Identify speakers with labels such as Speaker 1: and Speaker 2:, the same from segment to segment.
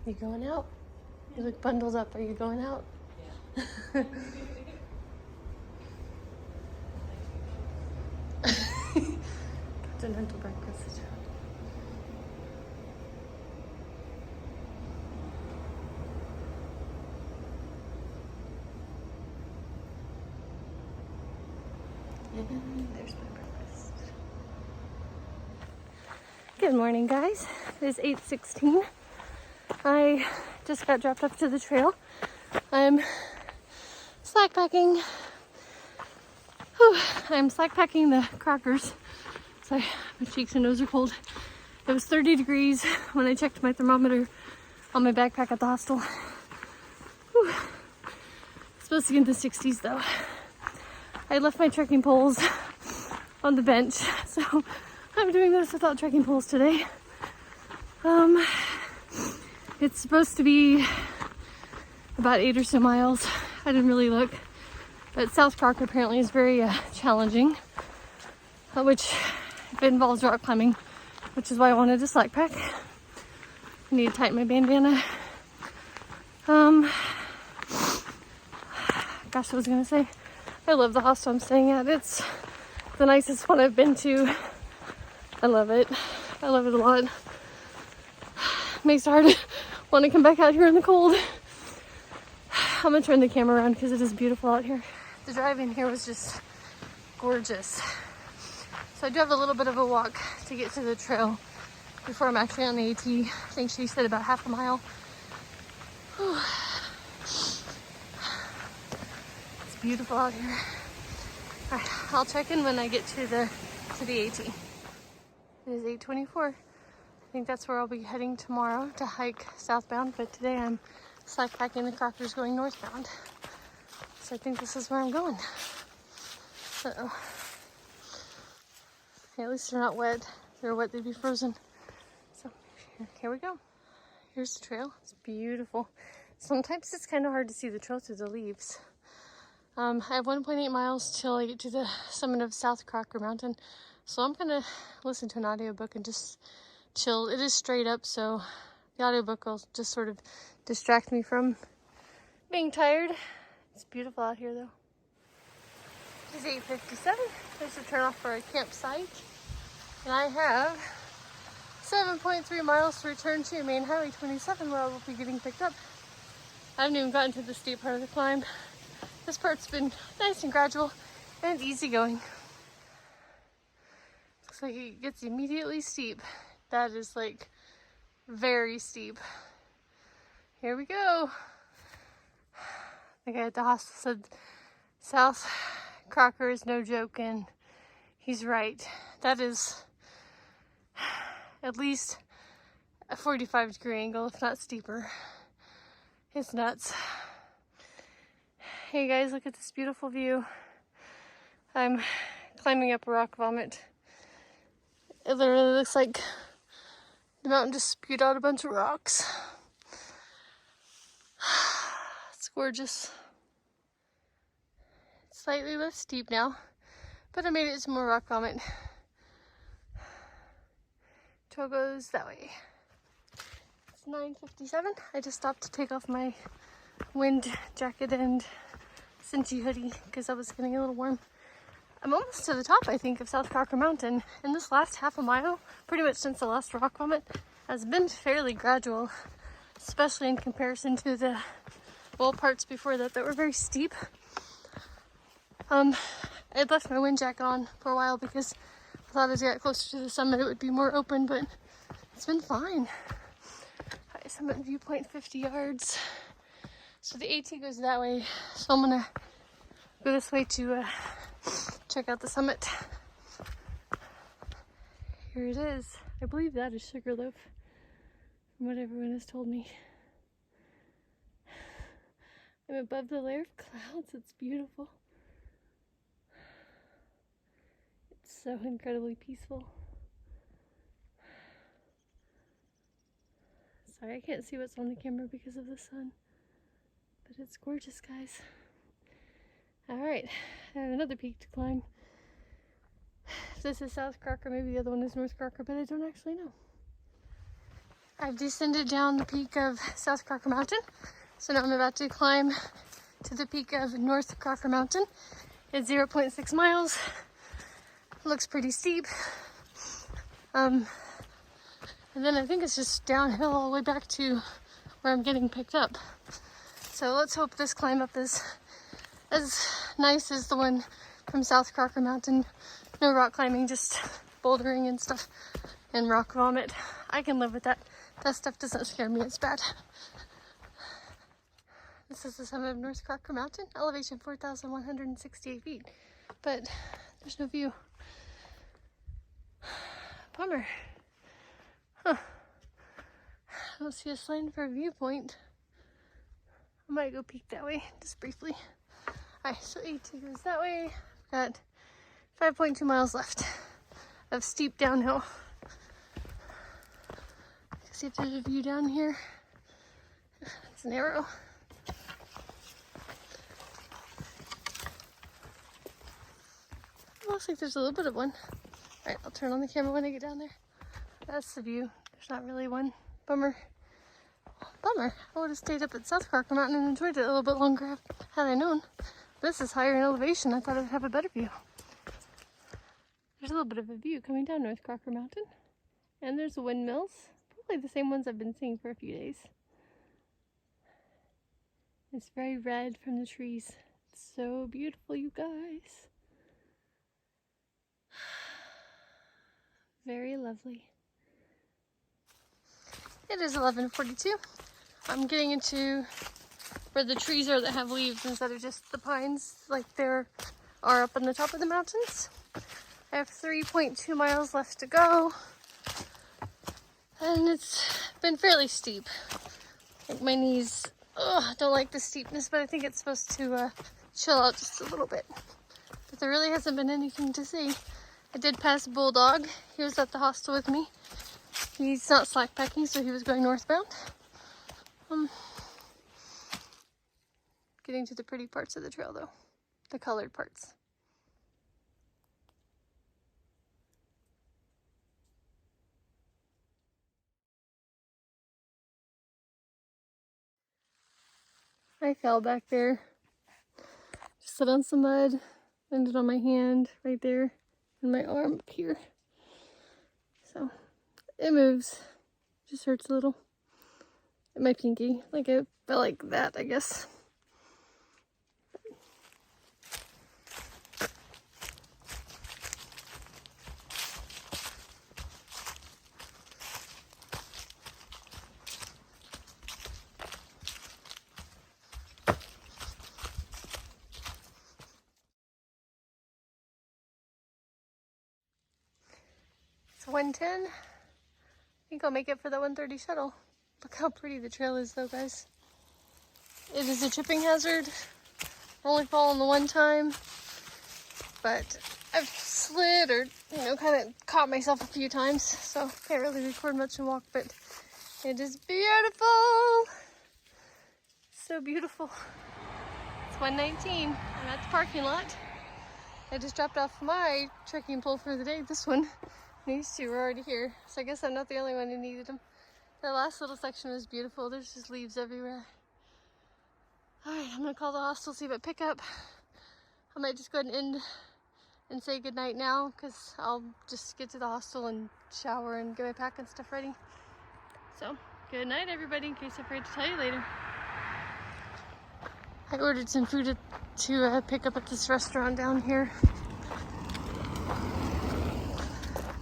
Speaker 1: You going out? You look bundled up. Are you going out?
Speaker 2: Yeah.
Speaker 1: Continental breakfast. And there's my breakfast. Good morning, guys. It is 8:16. I just got dropped off to the trail. I'm slackpacking. Whew. I'm slackpacking the Crockers. Sorry, my cheeks and nose are cold. It was 30 degrees when I checked my thermometer on my backpack at the hostel. Whew. It's supposed to get in the 60s though. I left my trekking poles on the bench, so I'm doing this without trekking poles today. It's supposed to be about 8 or so miles. I didn't really look, but South Crocker apparently is very challenging, which if it involves rock climbing, which is why I wanted to slack pack. I need to tighten my bandana. Gosh, I was gonna say, I love the hostel I'm staying at. It's the nicest one I've been to. I love it. I love it a lot. Makes it hard to want to come back out here in the cold. I'm gonna turn the camera around because it is beautiful out here. The drive in here was just gorgeous. So I do have a little bit of a walk to get to the trail before I'm actually on the AT. I think she said about half a mile. Whew. It's beautiful out here. All right, I'll check in when I get to the AT. It is 8:24. I think that's where I'll be heading tomorrow to hike southbound, but today I'm slackpacking the Crockers going northbound. So I think this is where I'm going. Uh-oh. Okay, at least they're not wet. If they were wet, they'd be frozen. So here we go. Here's the trail. It's beautiful. Sometimes it's kind of hard to see the trail through the leaves. I have 1.8 miles till I get to the summit of South Crocker Mountain. So I'm gonna listen to an audiobook and just chill. It is straight up, so the audiobook will just sort of distract me from being tired. It's beautiful out here though. It's 8:57. There's a turnoff for a campsite. And I have 7.3 miles to return to Maine Highway 27 where I will be getting picked up. I haven't even gotten to the steep part of the climb. This part's been nice and gradual and easygoing. Looks like it gets immediately steep. That is like very steep. Here we go. The guy at the hostel said South Crocker is no joke, and he's right. That is at least a 45-degree angle, if not steeper. It's nuts. Hey guys, look at this beautiful view. I'm climbing up a rock vomit. It literally looks like the mountain just spewed out a bunch of rocks. It's gorgeous. It's slightly less steep now, but I made it to more rock vomit. Trail goes that way. It's 9:57. I just stopped to take off my wind jacket and cinchy hoodie because I was getting a little warm. I'm almost to the top, I think, of South Crocker Mountain, and this last half a mile, pretty much since the last rock vomit, has been fairly gradual, especially in comparison to the parts before that were very steep. I had left my wind jacket on for a while because I thought as I got closer to the summit it would be more open, but it's been fine. High summit viewpoint 50 yards. So the AT goes that way, so I'm gonna go this way to check out the summit. Here it is. I believe that is Sugarloaf, from what everyone has told me. I'm above the layer of clouds. It's beautiful. It's so incredibly peaceful. Sorry, I can't see what's on the camera because of the sun, but it's gorgeous, guys. All right, I have another peak to climb. This is South Crocker, maybe the other one is North Crocker, but I don't actually know. I've descended down the peak of South Crocker Mountain. So now I'm about to climb to the peak of North Crocker Mountain. It's 0.6 miles. Looks pretty steep. And then I think it's just downhill all the way back to where I'm getting picked up. So let's hope this climb up is as nice as the one from South Crocker Mountain. No rock climbing, just bouldering and stuff and rock vomit. I can live with that. That stuff doesn't scare me as bad. This is the summit of North Crocker Mountain, elevation 4,168 feet, but there's no view. Bummer. Huh. I don't see a sign for a viewpoint. I might go peek that way, just briefly. Alright, so 18 goes that way. Got 5.2 miles left of steep downhill. See if there's a view down here. It's narrow. Looks like there's a little bit of one. Alright, I'll turn on the camera when I get down there. That's the view. There's not really one. Bummer. Bummer. I would have stayed up at South Crocker Mountain and enjoyed it a little bit longer had I known. This is higher in elevation. I thought I'd have a better view. There's a little bit of a view coming down North Crocker Mountain. And there's the windmills. Probably the same ones I've been seeing for a few days. It's very red from the trees. It's so beautiful, you guys. Very lovely. It is 11:42. I'm getting into where the trees are that have leaves instead of just the pines like there are up on the top of the mountains. I have 3.2 miles left to go. And it's been fairly steep. Like my knees don't like the steepness, but I think it's supposed to chill out just a little bit. But there really hasn't been anything to see. I did pass Bulldog. He was at the hostel with me. He's not slackpacking, so he was going northbound. Getting to the pretty parts of the trail though. The colored parts. I fell back there. Just slid on some mud. Landed on my hand right there. And my arm up here. So it moves. Just hurts a little. And my pinky. Like it felt like that, I guess. It's 1:10. I think I'll make it for the 1:30 shuttle. Look how pretty the trail is though, guys. It is a tripping hazard. I've only fallen the one time, but I've slid or, kind of caught myself a few times, so can't really record much and walk, but it is beautiful. So beautiful. It's 1:19. I'm at the parking lot. I just dropped off my trekking pole for the day, this one. These two were already here, so I guess I'm not the only one who needed them. The last little section was beautiful. There's just leaves everywhere. Alright, I'm gonna call the hostel, see if I pick up. I might just go ahead and end and say goodnight now, because I'll just get to the hostel and shower and get my pack and stuff ready. So, good night everybody, in case I forget to tell you later. I ordered some food to pick up at this restaurant down here.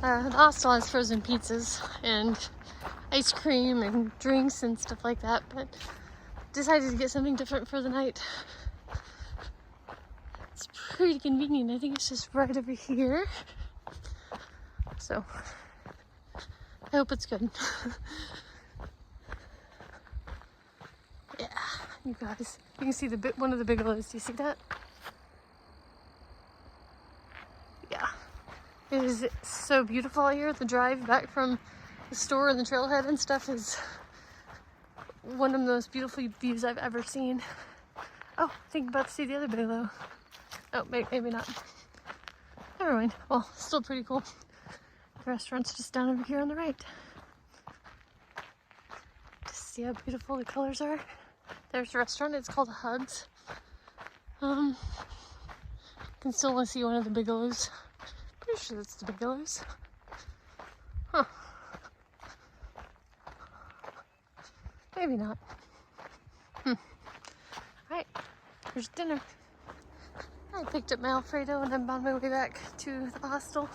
Speaker 1: The hostel has frozen pizzas and ice cream and drinks and stuff like that, but decided to get something different for the night. It's pretty convenient. I think it's just right over here. So, I hope it's good. Yeah, you guys. You can see one of the bigelows. Do you see that? Yeah. It is so beautiful out here. The drive back from the store and the trailhead and stuff is one of the most beautiful views I've ever seen. Oh, I think I'm about to see the other bigalow. Oh, maybe not. Never mind. Well, still pretty cool. The restaurant's just down over here on the right. See how beautiful the colors are? There's a restaurant, it's called Hugs. You can still only see one of the Bigelows. Pretty sure that's the Bigelows. Huh. Maybe not. Alright, here's dinner. I picked up my Alfredo and I'm on my way back to the hostel.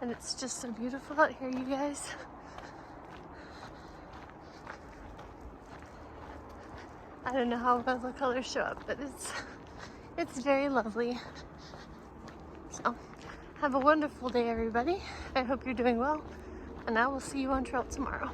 Speaker 1: And it's just so beautiful out here, you guys. I don't know how well the colors show up, but it's very lovely. So, have a wonderful day, everybody. I hope you're doing well, and I will see you on trail tomorrow.